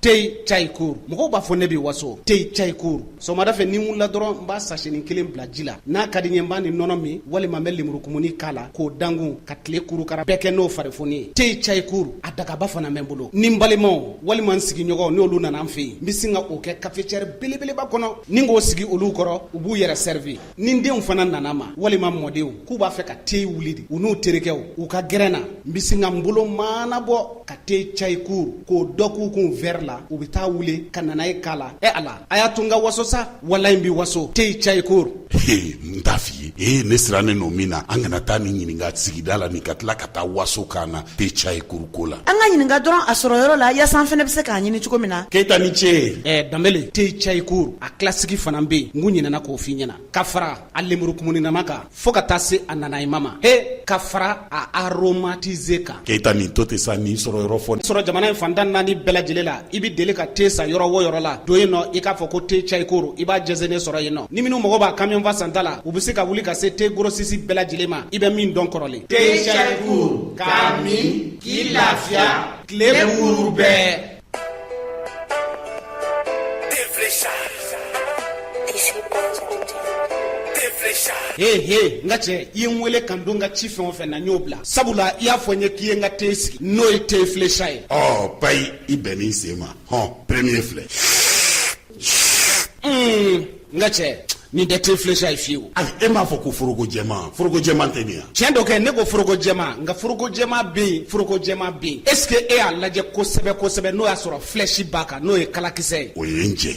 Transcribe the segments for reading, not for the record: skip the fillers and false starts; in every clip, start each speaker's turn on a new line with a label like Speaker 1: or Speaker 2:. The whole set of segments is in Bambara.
Speaker 1: tey cay cour mɔgɔw b'a fɔ ne bɛ waso tey cay cour sɔgɔmada fɛ ni wulila dɔrɔn n b'a sachet kelen bila ji la n'a ka di n ye n b'a ni nɔnɔ min walima n bɛ lemurukumuni k'a la k'o dangun ka tile kurukara bɛɛ kɛ n'o farifoni ye tey cay cour a dagaba fana bɛ n bolo ni n balimaw walima n sigiɲɔgɔnw n'olu nana n fɛ yen n bɛ sin ka o kɛ cafetière belebeleba kɔnɔ ni k'o sigi olu kɔrɔ u b'u yɛrɛ servir ni n denw fana nana ma walima mɔdenw k'u b'a fɛ ka tey wuli de u n'u terikɛw u ka gɛrɛn na n bɛ sin ka n bolo maanabɔ ka tey cay cour k'o dɔ k'u kun verre la u bɛ taa wuli ka nana ye k'a la ala a y'a to n ka waso sa walayi n bɛ waso tey cay cour
Speaker 2: n t'a f'i ye ne sirannen no min na an kana taa ni ɲininka sigida la ni ka tila ka taa waso kan na tey cay cour ko la
Speaker 3: an ka ɲininka dɔrɔn a sɔrɔ yɔrɔ la yaasa an fana bɛ se k'a ɲini cogo min na.
Speaker 2: Keyita ni ce.
Speaker 1: Danbele tey cay cour a kilasigi fana bɛ yen n kun ɲinɛna k'o f'i ɲɛna ka fara a lemurukumunilama kan fo ka taa se a nanayima ma ka fara a aromatiser kan.
Speaker 2: Keyita nin to tɛ sa n'i sɔrɔ yɔrɔ fɔ.
Speaker 1: sɔrɔ jamana in fantan naani bɛɛ lajɛlen la i bɛ deli ka tey sa yɔrɔ o yɔrɔ la don yen nɔ i k'a fɔ ko tey cay cour i b'a jɛnsɛnnen sɔrɔ yen nɔ ni minnu mɔgɔ b'a camion fa santa la u bɛ se ka wuli ka se tey grossiste bɛɛ lajɛlen ma i bɛ min dɔn kɔrɔlen.
Speaker 4: tey cay cour k'a min k'i lafiya
Speaker 1: tile duuru bɛɛ. N ka cɛ i ye n wele kan don n ka ci fɛn o fɛn na n y'o bila sabula i y'a fɔ n ye k'i ye n ka tey sigi n'o ye tey flécha ye.
Speaker 2: Payi i bɛn n'i sen ma premier filɛ.
Speaker 1: N ka cɛ nin tɛ tey flécha ye fiyewu.
Speaker 2: E m'a fɔ ko foroko jɛman tɛ nin ya.
Speaker 1: tiɲɛ dɔ kɛ ne ko foroko jɛman nka foroko jɛman bɛ yen foroko jɛman bɛ yen est ce que e y'a lajɛ kosɛbɛ kosɛbɛ n'o y'a sɔrɔ flèche b'a kan n'o ye kalakisɛ ye.
Speaker 2: O ye n jɛ.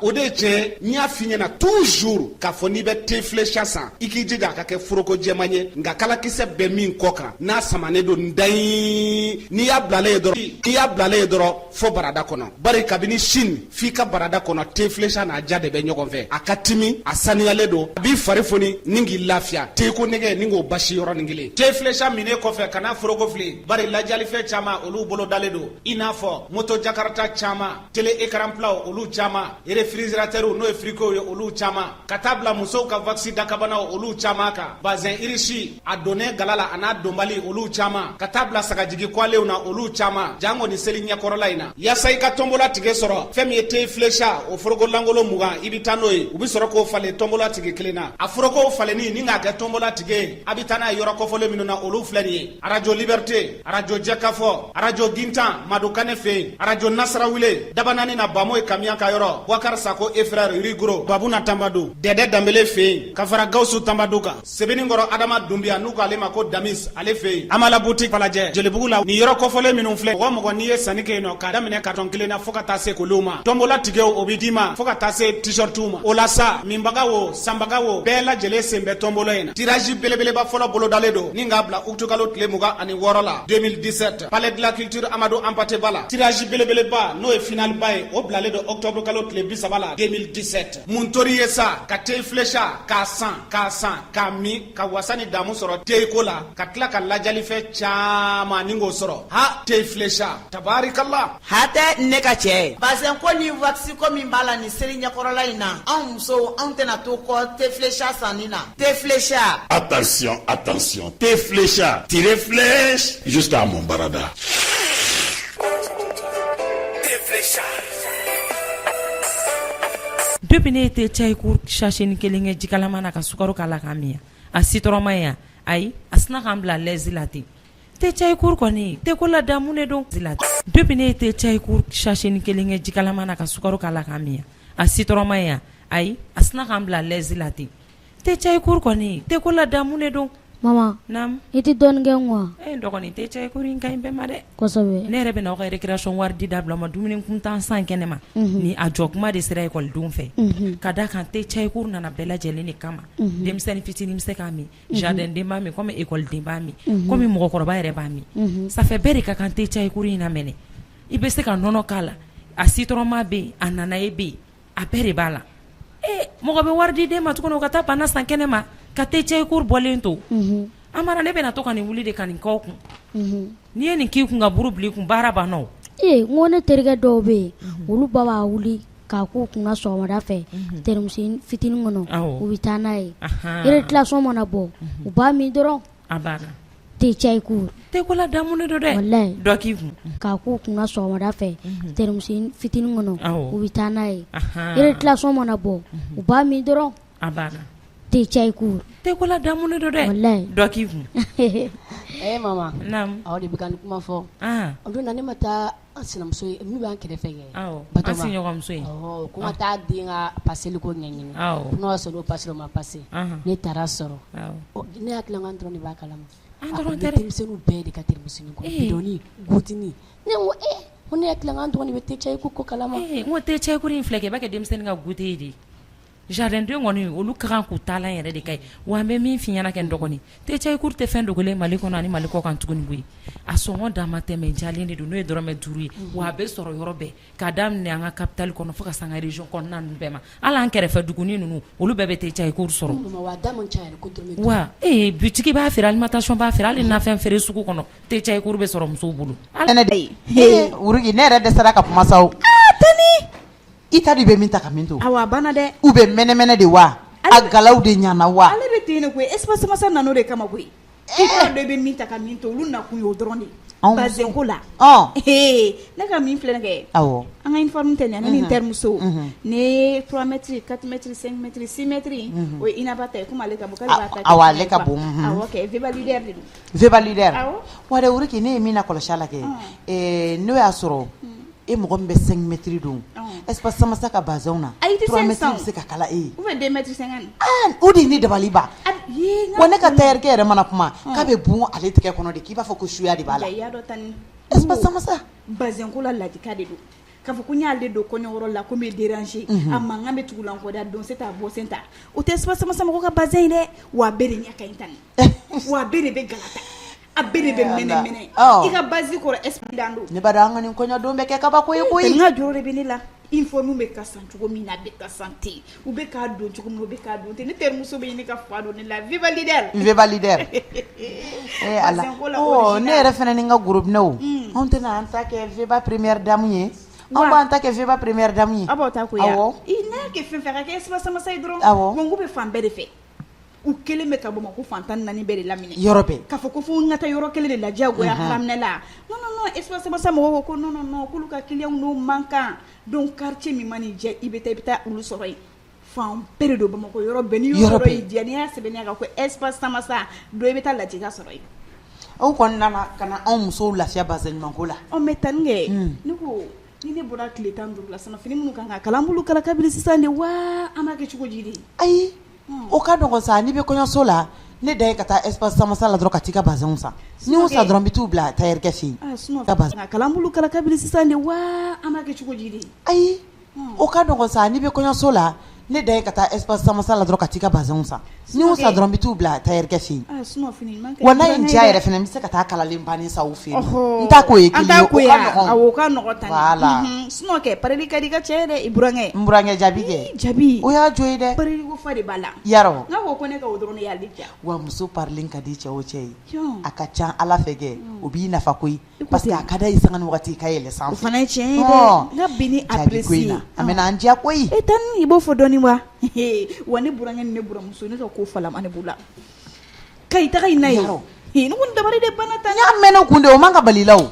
Speaker 1: o de ye tiɲɛ n y'a f'i ɲɛna toujours k'a fɔ n'i bɛ tey flécha san i k'i jija a ka kɛ foroko jɛman ye nka kalakisɛ bɛ min kɔ kan n'a samanen don n'i y'a bilalen ye dɔrɔn fo barada kɔnɔ bari kabini sini f'i ka barada kɔnɔ tey flécha n'a ja de bɛ ɲɔgɔn fɛ a ka timi a saniyalen don a b'i fari foni ni k'i lafiya tey ko nɛgɛ ni k'o basi yɔrɔnin kelen tey flécha minen kɔfɛ kana foroko fili bari lajalifɛn caman olu bolo dalen don i n'a fɔ moto jakarta caman télé écran plat olu caman réfrigérateur n'o ye frigo ye olu caman ka taa bila musow ka vaccin dakabanaw olu caman kan bazin irisi a donnen gala la a n'a donbali olu caman ka taa bila sagajigi kwalew na olu caman jango ni seli ɲɛkɔrɔla in na yaasa i ka tombola tigɛ sɔrɔ fɛn min ye tey flécha o foroko langolo 20 i bɛ taa n'o ye u bɛ sɔrɔ k'o falen tombola tigɛ kelen na a forokow falenni ni k'a kɛ tombola tigɛ a bɛ taa n'a ye yɔrɔ kɔfɔlen minnu na olu filɛ nin ye radio liberté radio jɛkafɔ radio gintan madukane fɛ yen radio nasarawile dabanani na bamoye kamiya ka yɔrɔ wakar sako e frère rigoro babuna tambadu dɛdɛ danbele fɛ yen ka fara gawusu tambadu kan sebenikɔrɔ adama dunbiya n'u ko ale ma ko damis ale fɛ yen amala boutique falajɛ jelibugu la nin yɔrɔ kɔfɔlen minnu filɛ mɔgɔ mɔgɔ n'i ye sanni kɛ yen nɔ k'a daminɛ carton kelen na fo ka taa se k'olu ma tombola tigɛw o bɛ d'i ma fo ka taa se t-shirtiw ma o la sa minbaga wo sanbaga wo bɛɛ lajɛlen sen bɛ tombola in na tirage belebeleba fɔlɔ bolodalen don ni k'a bila utu kalo tile 26 la 2017 palais de la culture Amadou Hampâté Bâ tirage belebeleba n'o ye final ba ye o bilalen don octobre kalo tile 30 la 2017 mun tori ye sa ka tey flécha k'a san k'a min ka wasa ni damu sɔrɔ tey ko la ka tila ka lajalifɛn caman ni k'o sɔrɔ tey flécha tabarikala
Speaker 3: hatɛ ne ka cɛ bazin ko ni vaccin ko min b'a la ni seli ɲɛkɔrɔla in na anw musow anw tɛna to kɔ tey flécha sanni na tey flécha.
Speaker 2: Attention tey flécha tire flèche jusqu'à mon barada.
Speaker 5: Depuis ne ye tey cay cour sachet ni kelen kɛ jikalama na ka sukaro k'a la k'a min a citron ya ayi a sina k'an bila lɛzi la ten tey cay cour kɔni tey ko ladamu de don depuis ne ye tey cay cour sachet ni kelen kɛ jikalama na ka sukaro k'a la k'a min a citron ya ayi a sina k'an bila lɛzi la ten tey cay cour kɔni tey ko ladamu de don.
Speaker 6: Mama,
Speaker 5: Nam.
Speaker 6: I tɛ dɔɔnin kɛ n wa?
Speaker 5: Dɔgɔnin tey cay cour in ka ɲi bɛɛ ma dɛ.
Speaker 6: Kosɛbɛ.
Speaker 5: Ne yɛrɛ bɛ na aw ka récréation wari di dabila ma dumuni kuntan san kɛnɛ ma ni a jɔ kuma de sera ekɔlidenw fɛ ka da kan tey cay cour nana bɛɛ lajɛlen de kama denmisɛnnin fitinin bɛ se k'a min jardin den b'a min komi ekɔliden b'a min komi mɔgɔkɔrɔba yɛrɛ b'a min safɛ bɛɛ de ka kan tey cay cour in na mɛnɛ i bɛ se ka nɔnɔ k'a la a citron bɛ yen a nanaye bɛ yen a bɛɛ de b'a la mɔgɔ bɛ wari di den ma tuguni o ka taa bana san kɛnɛ ma ka tey cay cour bɔlen to Amara ne bɛna to ka nin wuli de ka nin kɔ kun n'i ye nin k'i kun ka buru bila i kun baara banna o.
Speaker 6: N ko ne terikɛ dɔw bɛ yen olu ba b'a wuli k'a k'u kunna sɔgɔmada fɛ termusin fitinin kɔnɔ u bɛ taa n'a ye récréation mana bɔ u b'a min dɔrɔn
Speaker 5: a banna
Speaker 6: te cai kur
Speaker 5: te ko la damune do de
Speaker 6: wallahi
Speaker 5: do ki kun
Speaker 6: ka ku kunna sɔgɔmada fɛ termusin fitinin kɔnɔ
Speaker 5: Awɔ.
Speaker 6: u bɛ taa n'a ye
Speaker 5: Ahan.
Speaker 6: récréation mana bɔ u b'a min dɔrɔn
Speaker 5: a banna
Speaker 6: te cai kur
Speaker 5: te ko la damune do de
Speaker 6: wallahi
Speaker 5: do ki kun
Speaker 7: Mama
Speaker 5: nam
Speaker 7: aw de bɛ ka nin kuma fɔ
Speaker 5: ah
Speaker 7: o don na ne ma taa an sinamuso ye min b'an kɛrɛfɛ kɛ
Speaker 5: aw
Speaker 7: Batoma.
Speaker 5: an siɲɔgɔn muso ye
Speaker 7: ko n ka taa den ka paseli ko ɲɛɲini
Speaker 5: Awɔ.
Speaker 7: n'o y'a sɔrɔ o paseli o ma pase
Speaker 5: Ahan.
Speaker 7: ne taara sɔrɔ
Speaker 5: aw
Speaker 7: ne hakili la n dɔrɔn de b'a kalama
Speaker 5: An
Speaker 7: a ko
Speaker 5: dɔrɔn
Speaker 7: ne
Speaker 5: tɛ dɛ.
Speaker 7: denmisɛnninw bɛɛ de ka terimusonin ko bidɔni gutini ne ko ko ne hakili la n dɔrɔn de bɛ te cɛ ko kalama
Speaker 5: n ko te cɛ kuri in filɛ kɛ i b'a kɛ denmisɛnnin ka gute ye de jardin den kɔni olu ka kan k'u taalan yɛrɛ de ka ɲi wa an bɛ min f'i ɲɛna kɛ n dɔgɔnin te cɛ kuri tɛ fɛn dogolen mali kɔnɔ ani mali kɔ kan tuguni koyi a sɔngɔ dan ma tɛmɛ jalen de don n'o ye dɔrɔmɛ 5 ye wa a bɛ sɔrɔ yɔrɔ bɛɛ k'a daminɛ an ka capitale kɔnɔ fo ka se an ka région kɔnɔna ninnu bɛɛ ma hali an kɛrɛfɛ dugunin ninnu olu bɛɛ bɛ te cɛ kuri sɔrɔ
Speaker 7: wa da man ca yɛrɛ ko dɔrɔmɛ
Speaker 5: wa bitiki b'a feere alimentation b'a feere hali nafɛn feere sugu kɔnɔ te cɛ kuri bɛ sɔrɔ musow bolo
Speaker 3: Urugi ne yɛrɛ dɛsɛra ka kuma sa o.
Speaker 8: Tani
Speaker 3: I ta de bɛ min ta ka min to.
Speaker 8: awa bana dɛ
Speaker 3: U bɛ mɛnɛmɛnɛ de wa a galaw de ɲana wa.
Speaker 8: ale bɛ ten ne koyi espace masa nano de kama koyi i kɔrɔ dɔ bɛ min ta ka min to olu nakun ye o dɔrɔn de
Speaker 3: Anw
Speaker 8: bazin ko la ne ka min filɛ kɛ
Speaker 3: Awɔ.
Speaker 8: an ka uniforme tɛ ɲa ne ni termuso ne 3 mètres 4 mètres 5 mètres 6 mètres o ye inaba ta ye comme ale ka bɔ k'ale b'a ta
Speaker 3: Awɔ ale ka bon.
Speaker 8: awɔ kɛ veba leader de don
Speaker 3: Veba leader.
Speaker 8: Awɔ.
Speaker 3: Wa de Urugi ne ye min na kɔlɔsi a la kɛ. N'o y'a sɔrɔ e mɔgɔ min bɛ 5 mètres don. Espace masa ka bazɛnw na.
Speaker 8: Ayi, i tɛ
Speaker 3: 3 mètres
Speaker 8: 500.
Speaker 3: bɛ se ka kala e ye.
Speaker 8: ou bien 2 mètres 50
Speaker 3: O de ye ne dabali ba.
Speaker 8: ye
Speaker 3: Wa ne ka tailleur yɛrɛ mana kuma k'a bɛ bun ale tigɛ kɔnɔ de k'i b'a fɔ ko suya de b'a la.
Speaker 8: ya dɔ tani
Speaker 3: Espace masa.
Speaker 8: bazin ko la ladika de don k'a fɔ ko n y'ale don kɔɲɔyɔrɔ la ko n bɛ déranger a mankan bɛ tugu la n kɔ da don se t'a bɔ sen ta o tɛ espace masa mɔgɔ ka bazin ye dɛ wa a bɛɛ de ɲɛ ka ɲi tani wa a bɛɛ de bɛ galata a bɛɛ de bɛ mɛnɛ i ka base kɔrɔ esprit dan don
Speaker 3: Ne b'a dɔn an ka nin kɔɲɔdon bɛ kɛ kabako ye koyi.
Speaker 8: n ka jɔyɔrɔ de bɛ ne la uniforme bɛ ka san cogo min na a bɛ ka san ten u bɛ k'a don cogo min na u bɛ k'a don ten ne terimuso bɛ ɲini ka fa don ne la viva leader
Speaker 3: Veba leader. Ala.
Speaker 8: Bazin ko la
Speaker 3: Oh, ne
Speaker 8: original.
Speaker 3: yɛrɛ fɛnɛ ni n ka groupe nɛw. Anw tɛna an ta kɛ Veba première dame ye. Anw b'an ta kɛ Veba première dame ye.
Speaker 8: a b'aw ta ko ya
Speaker 3: Awɔ.
Speaker 8: i n'a y'a kɛ fɛn fɛn a ka kɛ espace masa ye dɔrɔn
Speaker 3: Awɔ.
Speaker 8: Bongo bɛ fan bɛɛ de fɛ u kelen bɛ ka Bamakɔ fan 14 bɛɛ de laminɛ
Speaker 3: Yɔrɔ bɛɛ.
Speaker 8: k'a fɔ ko fo n ka taa yɔrɔ kelen de la diyagoya haraminɛ la non espace masa mɔgɔw ko non k'olu ka client n'o man kan donc quartier min mana i diya i bɛ taa olu sɔrɔ yen fan bɛɛ de don Bamakɔ yɔrɔ bɛɛ ni
Speaker 3: Yɔrɔ
Speaker 8: yɔrɔ
Speaker 3: bɛɛ.
Speaker 8: y'i diya n'i y'a sɛbɛnniya kan ko espace masa do i bɛ taa lajɛ ka sɔrɔ yen
Speaker 3: Aw kɔni nana ka na anw musow lafiya bazɛn ɲumanko la.
Speaker 8: ɔ mɛ tani kɛ ne ko ni ne bɔra tile 15 la sisan fini minnu kan ka kalan bolo kala kabini sisan de wa an b'a kɛ cogo di de
Speaker 3: Ayi. O ka dɔgɔ sa n'i bɛ kɔɲɔso la ne da ye ka taa espace samasa la dɔrɔn ka t'i ka bazɛnw san. Ni y'o san dɔrɔn n bɛ t'u bila tailleur kɛ fɛ yen.
Speaker 8: sinon
Speaker 3: Ka bazɛn.
Speaker 8: ka kalan bolo kala kabini sisan de wa an b'a kɛ cogo di de
Speaker 3: Ayi. O ka dɔgɔ sa n'i bɛ kɔɲɔso la ne da ye ka taa espace samasa la dɔrɔn ka t'i ka bazɛnw san. Ni y'o san dɔrɔn n bɛ t'u bila tailleur kɛ fɛ yen.
Speaker 8: sinon fini ɲuman kɛ
Speaker 3: Wa n'a ye n diya yɛrɛ fɛnɛ n bɛ se ka taa kalalen bannen san u fɛ yen.
Speaker 8: Ɔhɔ.
Speaker 3: N t'a ko ye
Speaker 8: an
Speaker 3: kelen
Speaker 8: t'a
Speaker 3: ye o
Speaker 8: ko
Speaker 3: ka
Speaker 8: ya
Speaker 3: nɔgɔn.
Speaker 8: awɔ o ka nɔgɔn tani
Speaker 3: Voilà.
Speaker 8: sinon kɛ pareli ka di i ka cɛ ye dɛ i burankɛ
Speaker 3: N burankɛ jaabi kɛ.
Speaker 8: jabi
Speaker 3: O y'a jo ye dɛ.
Speaker 8: pareli ko fa de b'a la
Speaker 3: Yarɔ.
Speaker 8: n'a ko ne ka o dɔrɔn de y'ale diya
Speaker 3: Wa muso parilen ka di cɛ o cɛ ye.
Speaker 8: Jɔn.
Speaker 3: A ka ca ala fɛ kɛ o b'i nafa koyi
Speaker 8: I ko
Speaker 3: parce que
Speaker 8: ten.
Speaker 3: a ka da i sanga ni wagati ka yɛlɛ
Speaker 8: o
Speaker 3: sanfɛ.
Speaker 8: fana ye tiɲɛ ye
Speaker 3: Ɔn.
Speaker 8: dɛ n ka bi ni
Speaker 3: Jaabi ko in
Speaker 8: apprécier
Speaker 3: na a mɛna an diya koyi.
Speaker 8: e tani i b'o fɔ dɔɔni wa wa ne burankɛ ni ne buramuso ne ka ko falama ne b'u la ka i taga i na ye
Speaker 3: Yarɔ.
Speaker 8: ne ko dabari de bana tan
Speaker 3: N y'a mɛn ne kun de o man ka bali la o.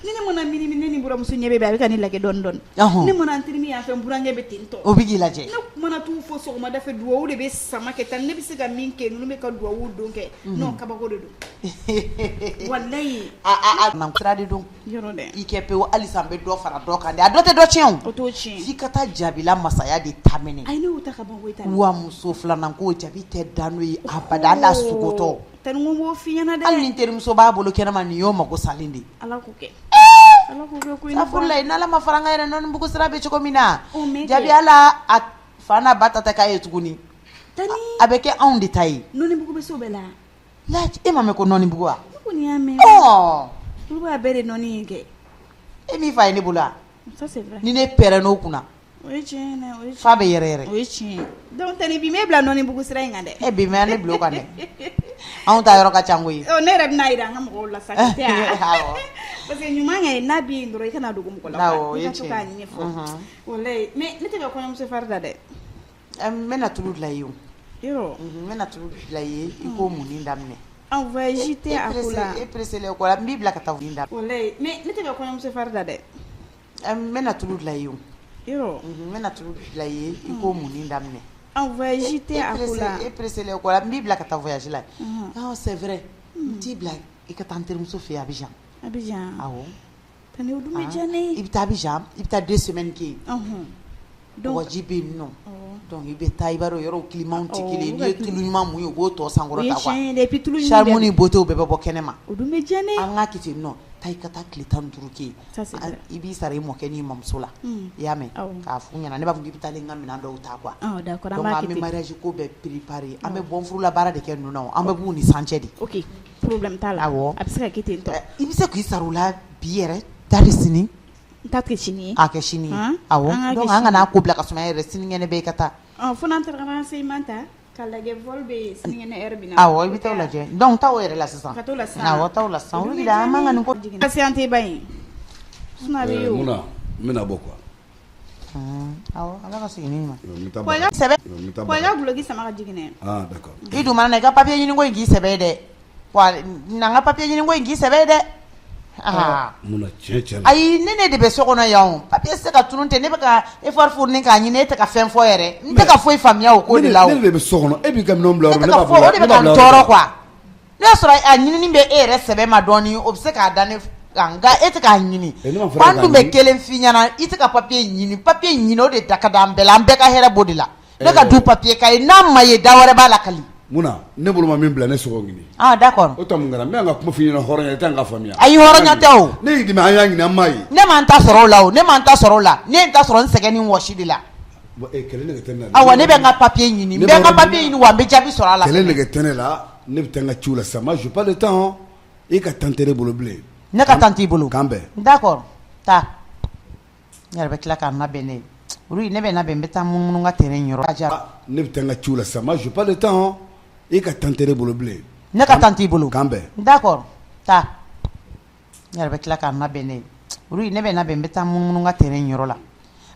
Speaker 8: ni ne mana mini ne ni buramuso ɲɛ bɛ a bɛ ka ne lajɛ dɔɔni dɔɔni
Speaker 3: Ɔhɔn.
Speaker 8: ne mana n terimi yan fɛ n burankɛ bɛ ten tɔ
Speaker 3: O bɛ k'i lajɛ.
Speaker 8: ne mana t'u fɔ sɔgɔmada fɛ duwawu de bɛ sama kɛ tan ne bɛ se ka min kɛ ninnu bɛ ka duwawu don kɛ non kabako de don walayi
Speaker 3: A na sira de don.
Speaker 8: yɔrɔ dɛ
Speaker 3: I kɛ pewu halisa n bɛ dɔ fara dɔ kan dɛ a dɔ tɛ dɔ tiɲɛ
Speaker 8: o
Speaker 3: o.
Speaker 8: t'o tiɲɛ
Speaker 3: F'i ka taa jaabila masaya de ta minɛ.
Speaker 8: a ye ne y'o ta ka ban koyi tani
Speaker 3: Wa muso filanan ko jaabi tɛ da n'o ye abada hali a sogotɔ.
Speaker 8: tani ko n b'o f'i ɲɛna
Speaker 3: Hali
Speaker 8: dɛ
Speaker 3: ni terimuso b'a bolo kɛnɛma nin y'o mago salen de.
Speaker 8: ala k'o kɛ ala k'o kɛ ko i
Speaker 3: Safurulayi n'ala ma fara an ka yɛrɛ nɔnibugу sira bɛ cogo min na.
Speaker 8: O mɛ kɛ.
Speaker 3: Jaabi ala a fa n'a ba ta tɛ k'a ye tuguni.
Speaker 8: tani
Speaker 3: A bɛ kɛ anw de ta ye.
Speaker 8: nɔnibugu bɛ se o bɛɛ la
Speaker 3: Laji e ma mɛn ko nɔnibugu wa?
Speaker 8: ne kɔni y'a mɛn
Speaker 3: Ɔɔ
Speaker 8: olu b'a bɛɛ de nɔni ye kɛ
Speaker 3: e min fa ye ne bolo wa?
Speaker 8: ça c'est vrai
Speaker 3: Ni ne pɛrɛn n'o kunna
Speaker 8: o ye tiɲɛ ye dɛ o ye
Speaker 3: fa
Speaker 8: tiɲɛ
Speaker 3: bɛ yɛrɛ yɛrɛ.
Speaker 8: o ye tiɲɛ ye donc tani bi m'e bila nɔnibugu sira in kan dɛ
Speaker 3: E bi mɛn ne bila o kan dɛ. Anw ta yɔrɔ ka ca koyi.
Speaker 8: ne yɛrɛ bɛna yira an ka mɔgɔw la sa ka tɛ
Speaker 3: Awɔ.
Speaker 8: parce que ɲuman kɛ n'a bɛ yen dɔrɔn i kana dogo mɔgɔ la
Speaker 3: Awɔ, o
Speaker 8: i
Speaker 3: ye
Speaker 8: ka to
Speaker 3: tiɲɛ
Speaker 8: k'a
Speaker 3: ye.
Speaker 8: ɲɛfɔ walayi mais ne tɛ ka kɔɲɔmuso fari da dɛ
Speaker 3: N bɛna tulu dilan i ye o.
Speaker 8: yɔrɔ
Speaker 3: N bɛna tulu dilan i ye i k'o munni daminɛ.
Speaker 8: On va jeter à Koula.
Speaker 3: Et presser le Kola, Bible la Katawinda.
Speaker 8: Mais ne te pas se faire d'ade.
Speaker 3: Mena tout la you.
Speaker 8: Yo.
Speaker 3: Mena tout la ye, il faut mourir d'amener.
Speaker 8: On va jeter à Koula.
Speaker 3: Et presser le Kola, Bible la Katavoyage là. Ah, c'est vrai. Petit blague. Et que t'entends Moussoufi à Abidjan.
Speaker 8: Abidjan.
Speaker 3: Ah bon?
Speaker 8: T'en es où d'où Medjane?
Speaker 3: Il t'a Abidjan, il t'a 2 semaines qui. Donc, non. Donc, il est taïbaro, il y a un climat qui est tout le monde mouillé au beau temps sans gros tawa. Charmoni boto bébé bokenema.
Speaker 8: Où d'où Medjane?
Speaker 3: Anga qui fait non. Taïkata klitan turuki.
Speaker 8: Ça c'est vrai.
Speaker 3: Ibi sare mo keni mamsola. Yame. Ka funya na ne ba fungi bitale ngam na ndo uta kwa.
Speaker 8: Ah d'accord.
Speaker 3: Donc ami mariage ko be préparer. Ambe bon furu la bara de ken non. Ambe bu ni sanchedi.
Speaker 8: OK. Problème ta là. Absaka kiti nto.
Speaker 3: Ibi se ku sarula biere darisini.
Speaker 8: Tatre chini.
Speaker 3: Ake chini. Awo. Donc anga na ko bla ka suma yere sini ngene be kata.
Speaker 8: Faut entrer renseignement ta. Kala ge volbe sini ngene erbina.
Speaker 3: Awo ibi taw la je. Donc taw yere la sasa.
Speaker 8: Ka to la sa.
Speaker 3: Awo taw la sa. Wi da manga ko.
Speaker 8: Patiente bayi. Suna be yo.
Speaker 9: Muna mina bokwa.
Speaker 3: Awo ala ka sini ma.
Speaker 8: Kwa sebe. Kwa ga blogi sama ka jigine.
Speaker 9: Ah d'accord.
Speaker 3: Idu mana ga papier yini ngo ngi sebe de. Kwa na nga papier yini ngo ngi sebe de.
Speaker 9: Muna tchétché.
Speaker 3: Ayi nene de be sokono yawo. Papier se ka tununte ne be ka effort fourni ka nyine te ka fen fo yere. Nte ka fo famia o ko de lawo.
Speaker 9: Ne be sokono e bi kam nom bloro
Speaker 3: ne ba fo o de be ka toro kwa. Ne sura anyini ni be ere sebe ma doni obse ka dane anga ete ka nyini. Kwandu be kelen finyana ite ka papier nyini o de takada mbela mbeka here bodila. Ne ka du papier ka na maye dawore bala kali.
Speaker 9: Muna ne bolo ma min bila ne sogo ngini.
Speaker 3: Ah d'accord.
Speaker 9: O tam ngara me nga kuma fini na horonya ta nga famia.
Speaker 3: Ayi horonya taw.
Speaker 9: Ne yidi ma anya ngina mai.
Speaker 3: Ne man ta soro lawo, ne man ta soro la. Ne ta soro nsegeni woshi dila.
Speaker 9: E kele ne tenna.
Speaker 3: Awa ne be nga papier nyini. Be nga papier nyini wa be jabi soro la.
Speaker 9: Kele ne tenna la, ne be tanga chula sama, je pas le temps. E ka tenter bolo blé.
Speaker 3: Ne ka tanti bolo.
Speaker 9: Kambe.
Speaker 3: D'accord. Ta. Yar kila ka na bene. Uri ne be na be mbeta munu nga terrain yoro.
Speaker 9: Ne be tanga chula sama, je pas le temps. E ka tenter bolo blé.
Speaker 3: Ne ka tanti bolo.
Speaker 9: Kambe.
Speaker 3: D'accord. Ta. Yar kila ka na bene. Uri ne be na be mbeta munu nga terrain yoro la.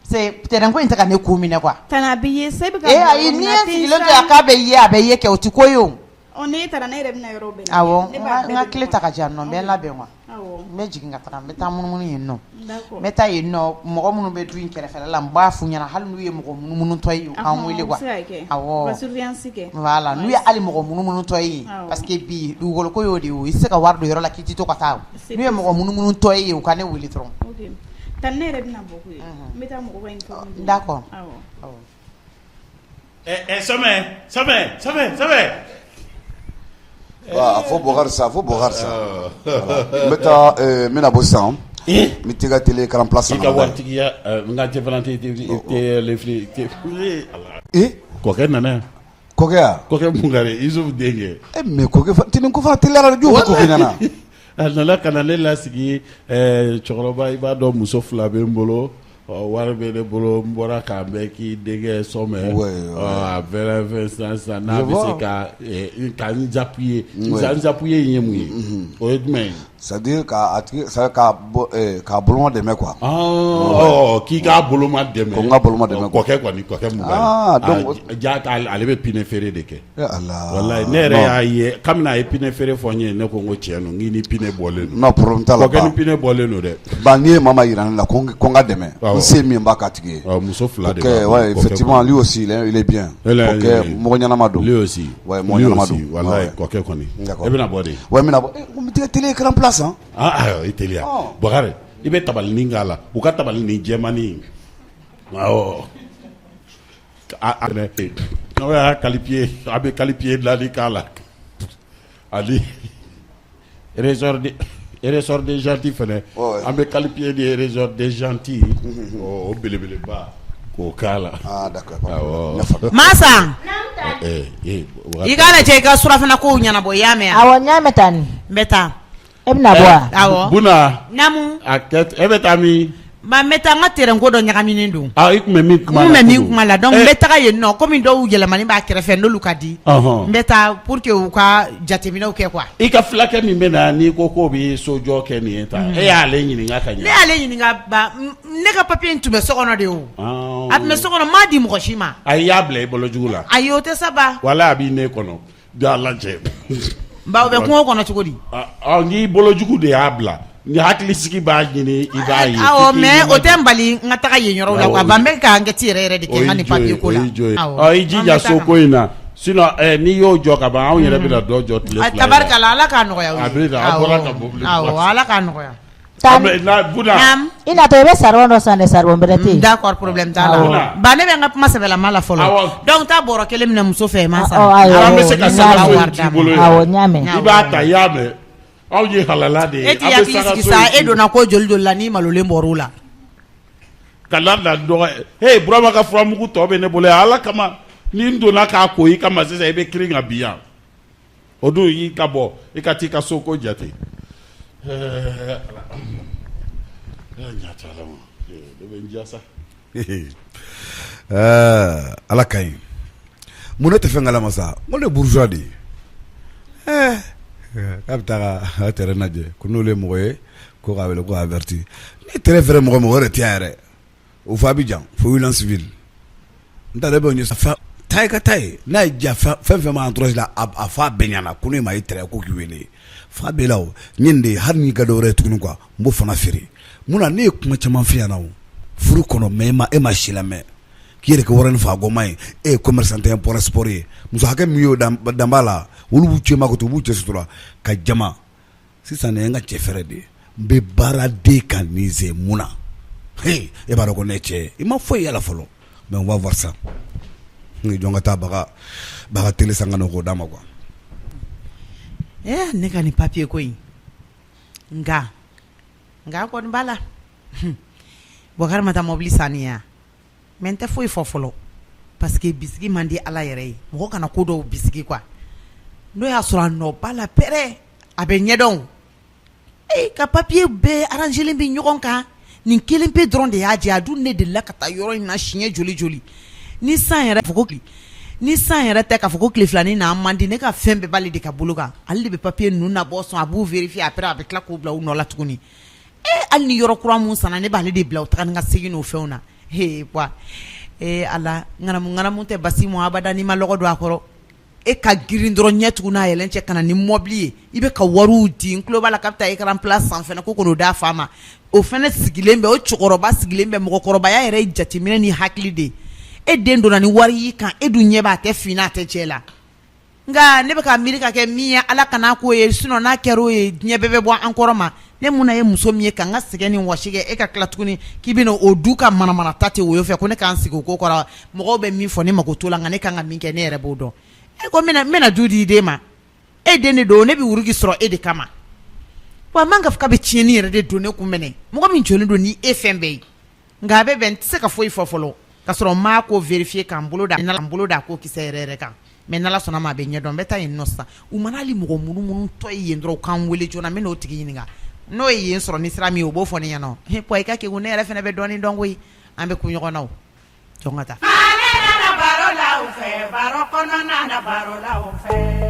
Speaker 3: C'est terrain ko intaka ne kumine kwa.
Speaker 8: Tana biye sebe ka.
Speaker 3: Ayi ni sigilo to akabe ye abe ke otikoyo.
Speaker 8: On est tara na ere bina yoro be.
Speaker 3: Awo. Nga kile taka janno be la be wa.
Speaker 8: Awo.
Speaker 3: Me jiginga tara mbeta munu yinno.
Speaker 8: D'accord.
Speaker 3: Meta yinno mogo munu be duin kere fela mba funyana hal nuye mogo munu toyi an wele kwa. Awo.
Speaker 8: Ba surveillance ke.
Speaker 3: Voilà, nuye ali mogo munu toyi parce que bi du gol ko yodi o iseka wardo yoro la kiti to kataw. Nuye mogo munu toyi o kane wele tron.
Speaker 8: OK. Tan ne ere bina boku. Meta mogo ba informer.
Speaker 3: D'accord.
Speaker 8: Awo.
Speaker 4: Sommet.
Speaker 2: Faut boire ça. Meta mina bosan. Mi tiga télé karam place
Speaker 4: na. Ika wartigia nga te volonté te les flics. Koke nana. Koke mungare izo denge.
Speaker 2: Mais koke tinin ko fa télé la jo koke nana.
Speaker 4: Nala kanale la sigi chokroba iba do muso fla be mbolo. Wara be de bolo mbora ka be ki dege some avela vingt na be ka njapuye yemu o edmen
Speaker 2: c'est-à-dire ka boloma deme quoi
Speaker 4: ki ka boloma deme
Speaker 2: ko nga boloma deme
Speaker 4: ko ke kwa ni ko ke
Speaker 2: donc
Speaker 4: ja ale be pine fere de ke
Speaker 2: Allah
Speaker 4: wallahi nere ya ye kamna e pine fere fonye ne ko ngo cheno ngini pine bolé
Speaker 2: no problem ta la
Speaker 4: ko ke ni pine bolé no de
Speaker 2: ba ni mama irana la ko nga deme c'est mi mbaka tigé
Speaker 4: muso fla de
Speaker 2: ouais effectivement lui aussi il est bien OK mo nyana mado
Speaker 4: lui aussi
Speaker 2: ouais mo nyana mado
Speaker 4: wallahi ko ke koni e bina body
Speaker 2: ouais mina mi tiga télé écran place hein
Speaker 4: Italia bogare ibe tabal ningala buka tabal ni Germany no qualifié de la dikala ali ressort des gentils fene abe qualifié des ressort des gentils au belebele ba ko kala
Speaker 2: d'accord
Speaker 3: masa igala cheka surafana ko nyana boyame
Speaker 10: awonya metani
Speaker 3: meta
Speaker 10: ebna boa
Speaker 3: awo
Speaker 4: buna
Speaker 3: namu
Speaker 4: aket ebetami
Speaker 3: ba meta nga tere ngodo nyakamini ndu
Speaker 4: ikume mi
Speaker 3: kuma la donc meta ka yenno comme ndo yelemani ba kerefe no lukadi meta pour que u ka jatemina o ke kwa
Speaker 4: ika flake mi mena ni ko bi sojo ke ni eta e ya le nyini nga kanya
Speaker 3: ne ale nyini nga ba ne ka papier ntume sokono de o at me sokono ma di mo shima
Speaker 4: ay yable bolo jugula
Speaker 3: ayo te saba
Speaker 4: wala bi ne kono da lanje
Speaker 3: ba be ko kono cogo di
Speaker 4: ngi bolo jugu de abla ni hakli sigi ba nyini iba yi
Speaker 3: awo mais o tembali ngata ka yenyoro la kwa bambe ka ngati rere de ke hani papier ko la
Speaker 4: iji so ko ina sino ni yo joka ba aw yere bi da do jot le
Speaker 3: tabarka la ala ka no ya
Speaker 4: abira abora ka bobli
Speaker 3: awo ala ka no ya
Speaker 4: na buda
Speaker 10: ina to be sarwono sande sarwon berete
Speaker 3: d'accord problème ta la ba ne be ngap masabela mala folo donc ta boro kele mina muso fe masa
Speaker 4: awo se ka sala warda
Speaker 10: awo nyame
Speaker 4: iba ta yame aw ye halala de
Speaker 3: eti ya ki sa edo na ko jol la ni malole mborula
Speaker 4: kala da do broma ka from ku to be ne bole ala kama ni ndo na ka ko yi kama se be kringa biya odu yi ka bo ikati ka soko jate
Speaker 9: ala kaɲi mun ne tɛ fɛn kalama sa n ko ne bourgeois de k'a bɛ taa ka terrain lajɛ ko n'olu ye mɔgɔ ye ko k'a wele ko averti ni terrain fɛrɛ mɔgɔ mɔgɔ yɛrɛ tɛ yan yɛrɛ o fɔ Abidjan fo William Civil n ta de bɛ ɲɛ sa taa ka taa ye n'a ye ja fɛn fɛn ma entourage la a fa bɛɛ ɲɛna ko ne ma ye terrain ko k'i wele fa bɛ la o ɲin de hali n'i ka dɔ wɛrɛ ye tuguni quoi n b'o fana feere mun na ne ye kuma caman f'i ɲɛna o furu kɔnɔ mais e ma si lamɛn k'i yɛrɛ kɛ wari ni fa gɔma ye e ye commerçant ye port sport ye muso hakɛ min y'o danba la olu b'u cɛ ma ko to u b'u cɛ sutura ka jama sisan ne ye n ka cɛ fɛrɛ de n bɛ baaraden kan nin ze mun na e b'a dɔn ko ne cɛ i ma foyi yala fɔlɔ mais on va voir ça n jɔn ka taa baga télé san ka n'o k'o d'a ma quoi
Speaker 3: ne ka ni papier ko in nga kɔni b'a la Bokar mata mobili saniya mais n tɛ foyi fɔ fɔlɔ parce que bisigi man di ala yɛrɛ ye mɔgɔ kana ko dɔw bisigi quoi n'o y'a sɔrɔ a nɔ b'a la pɛrɛ a bɛ ɲɛdɔn ka papier bɛɛ arrangelen bɛ ɲɔgɔn kan nin kelen pe dɔrɔn de y'a jɛ a dun ne delila ka taa yɔrɔ in na siɲɛ joli joli ni san yɛrɛ tɛ k'a fɔ ko tile filanin na man di ne ka fɛn bɛɛ b'ale de ka bolo kan ale de bɛ papier ninnu nabɔ sɔn a b'u vérifier après a bɛ tila k'u bila u nɔ la tuguni hali ni yɔrɔ kura mun sanna ne b'ale de bila u taga ni ka segin n'o fɛnw na ala ŋanamu tɛ basi mu abada n'i ma lɔgɔ don a kɔrɔ e ka girin dɔrɔn ɲɛ tugun n'a yɛlɛn cɛ ka na ni mɔbili ye i bɛ ka wariw di n tulo b'a la k'a bɛ taa écran plat san fɛnɛ ko k'o d'a fa ma o fɛnɛ sigilen bɛ o cɛkɔrɔba sigilen bɛ mɔgɔkɔrɔbaya yɛrɛ ye jateminɛ ni hakili de e den donna ni wari y'i kan e dun ɲɛ b'a tɛ fina a tɛ cɛ la nka ne bɛ ka miiri ka kɛ min ye ala kana k'o ye sinon n'a kɛra o ye diɲɛ bɛɛ bɛ bɔ an kɔrɔ ma ne munna ye muso min ye ka n ka sɛgɛn ni wɔsi kɛ e ka tila tuguni k'i bɛna o du ka manamana ta ten o fɛ ko ne k'an sigi o ko kɔrɔ mɔgɔw bɛ min fɔ ne mako t'o la nka ne kan ka min kɛ ne yɛrɛ b'o dɔn e ko n bɛna du di i den ma e den de don ne bɛ wuruki sɔrɔ e de kama wa man ka fɔ k'a bɛ tiɲɛni yɛrɛ de don ne kun mɛnɛ mɔgɔ min jɔlen don ni e fɛn bɛɛ ye nka a bɛ bɛn n tɛ se ka foyi fɔ fɔlɔ ka sɔrɔ n m'a ko vérifier k'an bolo da ko kisɛ yɛrɛ yɛrɛ kan mais n'ala sɔnna ma a bɛ ɲɛdɔn n bɛ taa yen nɔ sisan u mana hali mɔgɔ munumunu tɔ ye yen dɔrɔn u k'an wele joona n bɛ n'o tigi ɲininka n'o ye yen sɔrɔ ni sira min ye o b'o fɔ ne ɲɛna pɔ i ka kɛ ko ne yɛrɛ fɛnɛ bɛ dɔɔnin dɔn koyi an bɛ kun ɲɔgɔn na o jɔn ka taa. baro la u fɛ baro kɔnɔna na baro la u fɛ.